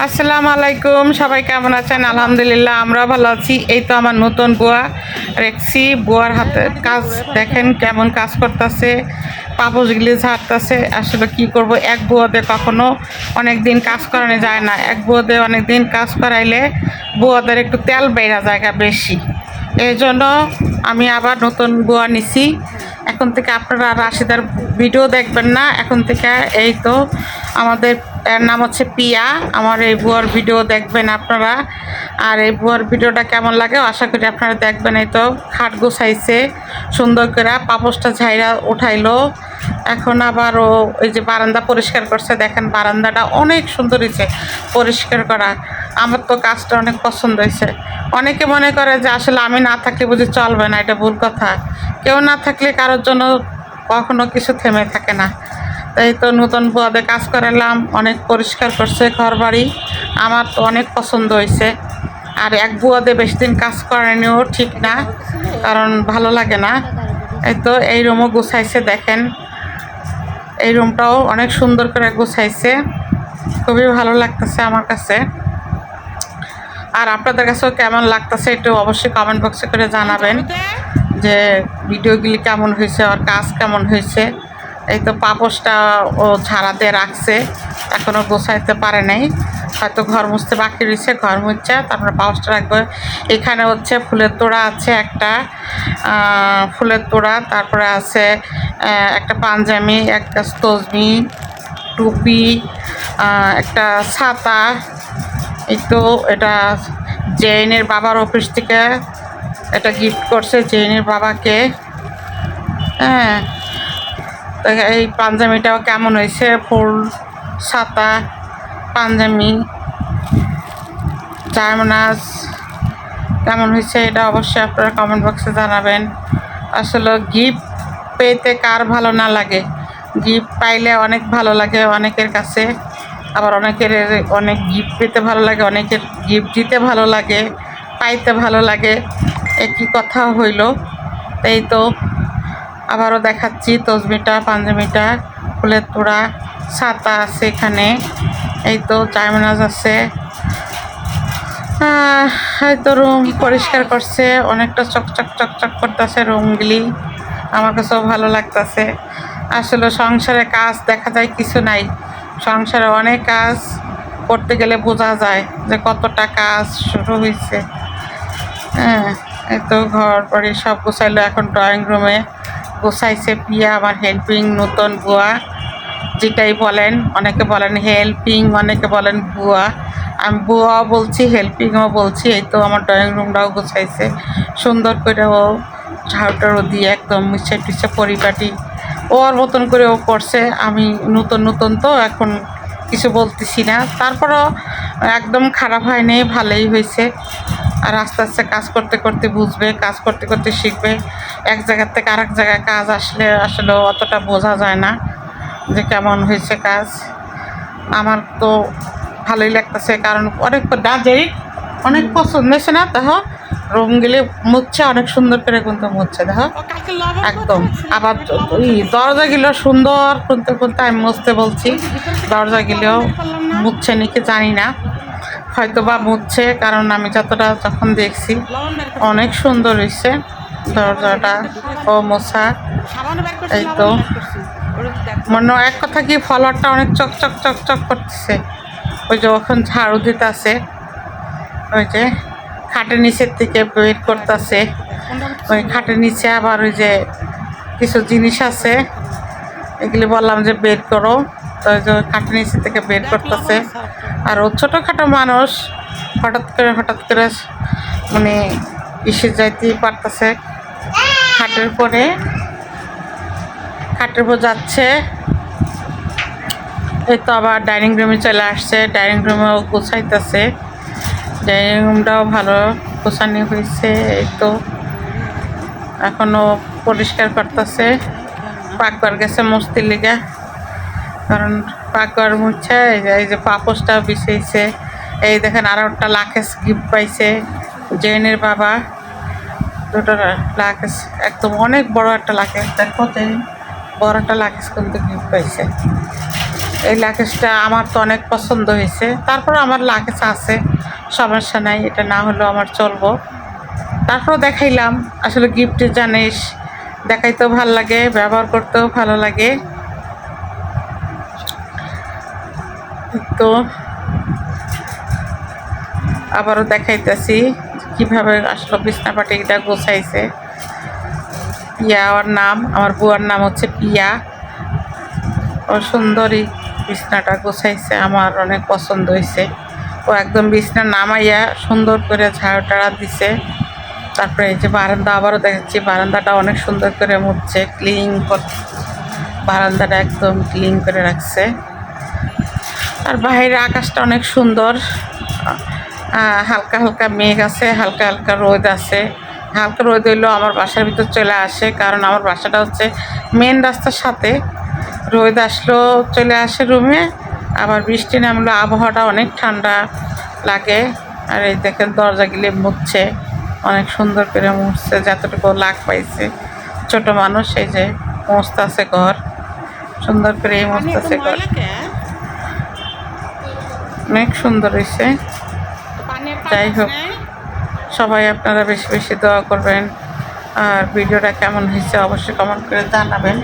আসসালামু আলাইকুম, সবাই কেমন আছেন? আলহামদুলিল্লাহ আমরা ভালো আছি। এই তো আমার নতুন বুয়া রেখছি। বুয়ার হাতে কাজ দেখেন কেমন কাজ করতেছে, পাপোশগুলি ঝাড়তেছে। আসলে কি করব, এক বুয়াতে কখনো অনেক দিন কাজ করানো যায় না। এক বুয়াতে অনেক দিন কাজ করাইলে বুয়াদের একটু তেল বেড়া জায়গা বেশি। এই জন্য আমি আবার নতুন বুয়া নিছি। এখন থেকে আপনারা রাশিদার ভিডিও দেখবেন না, এখন থেকে এই তো আমাদের এর নাম হচ্ছে পিয়া। আমার এই বুয়ার ভিডিও দেখবেন আপনারা। আর এই বুয়ার ভিডিওটা কেমন লাগে আশা করি আপনারা দেখবেন। এই তো খাট গোছাইছে সুন্দর করে, পাপোশটা ঝাইরা উঠাইলো। এখন আবার ও এই যে বারান্দা পরিষ্কার করছে, দেখেন বারান্দাটা অনেক সুন্দর হয়েছে পরিষ্কার করা। আমার তো কাজটা অনেক পছন্দ হয়েছে। অনেকে মনে করে যে আসলে আমি না থাকলে বুঝি চলবে না, এটা ভুল কথা। কেউ না থাকলে কারোর জন্য কখনো কিছু থেমে থাকে না। এই তো নতুন বুয়াদের কাজ করালাম, অনেক পরিষ্কার করছে ঘর বাড়ি। আমার তো অনেক পছন্দ হয়েছে। আর এক বুয়াদে বেশি দিন কাজ করানিও ঠিক না, কারণ ভালো লাগে না। এই তো এই রুমও গুছাইছে, দেখেন এই রুমটাও অনেক সুন্দর করে গুছাইছে, খুবই ভালো লাগতেছে আমার কাছে। আর আপনাদের কাছেও কেমন লাগতেছে একটু অবশ্যই কমেন্ট বক্সে করে জানাবেন যে ভিডিওগুলি কেমন হয়েছে আর কাজ কেমন হয়েছে। এই তো পাপোশটা ও ঝাড়াতে রাখছে, এখনও গোছাইতে পারে নাই, হয়তো ঘর মুছতে বাকি রয়েছে, ঘর মুছছে তারপরে পাপোশটা রাখবে। এখানে হচ্ছে ফুলের তোড়া আছে একটা, ফুলের তোড়া, তারপরে আছে একটা পাঞ্জাবি, একটা তসবি, টুপি, একটা ছাতা। এই তো এটা জেইনের বাবার অফিস থেকে এটা গিফট করছে জেইনের বাবাকে। হ্যাঁ, তো এই পাঞ্জাবিটাও কেমন হয়েছে, ফুল, ছাতা, পাঞ্জাবি, জায়মনাজ কেমন হয়েছে এটা অবশ্যই আপনারা কমেন্ট বক্সে জানাবেন। আসলে গিফট পেতে কার ভালো না লাগে, গিফট পাইলে অনেক ভালো লাগে অনেকের কাছে। আবার অনেকের অনেক গিফট পেতে ভালো লাগে, অনেকের গিফট দিতে ভালো লাগে, পাইতে ভালো লাগে, একই কথা হইল। এই তো আবারও দেখাচ্ছি তসবিটা, পাঞ্জাবিটা, ফুলের তোড়া, ছাতা আছে এখানে। এই তো জায়মনাজ আছে। এই তো রুম পরিষ্কার করছে, অনেকটা চকচক চকচক করতেছে রুমগুলি, আমার কাছেও ভালো লাগতেছে। আসলে সংসারে কাজ দেখা যায় কিছু নাই, সংসারে অনেক কাজ করতে গেলে বোঝা যায় যে কতটা কাজ শুরু হয়েছে। হ্যাঁ, এই তো ঘর বাড়ি সব গোছাইলো, এখন ড্রয়িং রুমে গোছাইছে পিয়া, আমার হেল্পিং নতুন বুয়া যেটাই বলেন। অনেকে বলেন হেল্পিং, অনেকে বলেন বুয়া। আমি বুয়াও বলছি, হেল্পিংও বলছি। এই তো আমার ড্রয়িং রুমটাও গোছাইছে সুন্দর করে, ও ঝাড়ুটাড়ু দিয়ে একদম মুছে টুছে পরিপাটি ওর মতন করে ও করছে। আমি নতুন নতুন তো এখন কিছু বলতেছি না, তারপরও একদম খারাপ হয়নি, ভালোই হয়েছে। আর আস্তে আস্তে কাজ করতে করতে বুঝবে, কাজ করতে করতে শিখবে। এক জায়গার থেকে আরেক জায়গায় কাজ আসলে আসলে অতটা বোঝা যায় না যে কেমন হয়েছে কাজ। আমার তো ভালোই লাগতেছে, কারণ অনেক ডাজেই অনেক পছন্দ হয়েছে না। দেখো রুম গেলে মুছছে অনেক সুন্দর করে, কিন্তু মুছছে দেখো একদম। আবার ওই দরজাগুলো সুন্দর করতে করতে আমি মুছতে বলছি, দরজাগুলোও মুছছে নাকি জানি না, হয়তো বা মুছছে, কারণ আমি যতটা যখন দেখছি অনেক সুন্দর হয়েছে দরজাটা ও মোছা। এই তো মনে এক কথা কি ফলোয়ারটা অনেক চকচক চকচক করতেছে। ওই যে ওখানে ঝাড়ু দিতেছে, ওই যে খাটের নিচের থেকে বের করতেছে, ওই খাটের নিচে আবার ওই যে কিছু জিনিস আছে, এগুলি বললাম যে বের করো, তো ওই যে খাটের নিচে থেকে বের করতেছে। আর ও ছোটোখাটো মানুষ, হঠাৎ করে মানে ইসে যাইতেই পারতেছে, খাটের উপর যাচ্ছে। এই তো আবার ডাইনিং রুমে চলে আসছে, ডাইনিং রুমেও গোছাইতেছে, ডাইনিং রুমটাও ভালো গোছানো হয়েছে। এই তো এখনও পরিষ্কার করতেছে, পাকঘর গেছে মুছতে লেগে, কারণ পাকঘর মুছছে। এই যে পাপোশটা বিছাইছে, এই দেখেন আরও একটা লাকেশ গিফট পাইছে জেনের বাবা, দুটো লাকেশ, একদম অনেক বড় একটা লাকেশ, দেখো বড় একটা লাকেশ কিন্তু গিফট পাইছে। এই লাগেজটা আমার তো অনেক পছন্দ হয়েছে। তারপর আমার লাগেজ আছে, সমস্যা নাই, এটা না হলেও আমার চলবো। তারপরও দেখাইলাম, আসলে গিফট জানিস দেখাইতেও ভালো লাগে, ব্যবহার করতেও ভালো লাগে। তো আবারও দেখাইতেছি কিভাবে আসলে বিছনাপাটিটা গোছাইছে। পিয়া ওর নাম, আমার বুয়ার নাম হচ্ছে পিয়া। ও সুন্দরী বিছনাটা গোছাইছে, আমার অনেক পছন্দ হয়েছে। ও একদম বিছনা নামাইয়া সুন্দর করে ঝাড়ু টাড়া দিছে। তারপরে এই যে বারান্দা আবারও দেখাচ্ছি, বারান্দাটা অনেক সুন্দর করে মুছছে, ক্লিন বারান্দাটা একদম ক্লিন করে রাখছে। আর বাইরের আকাশটা অনেক সুন্দর, হালকা হালকা মেঘ আছে, হালকা হালকা রোদ আছে। হালকা রোদ হইলেও আমার বাসার ভিতর চলে আসে, কারণ আমার বাসাটা হচ্ছে মেন রাস্তার সাথে। রোদ আসলেও চলে আসে রুমে, আবার বৃষ্টি নামলে আবহাওয়াটা অনেক ঠান্ডা লাগে। আর এই দেখেন দরজা গিলে মুছছে, অনেক সুন্দর করে মুছছে, যতটুকু লাগ পাইছে। ছোট মানুষ এই যে মুছতেছে ঘর, সুন্দর করে মুছতেছে ঘর, অনেক সুন্দর হয়েছে। যাই হোক, সবাই আপনারা বেশি বেশি দোয়া করবেন, আর ভিডিওটা কেমন হয়েছে অবশ্যই কমেন্ট করে জানাবেন।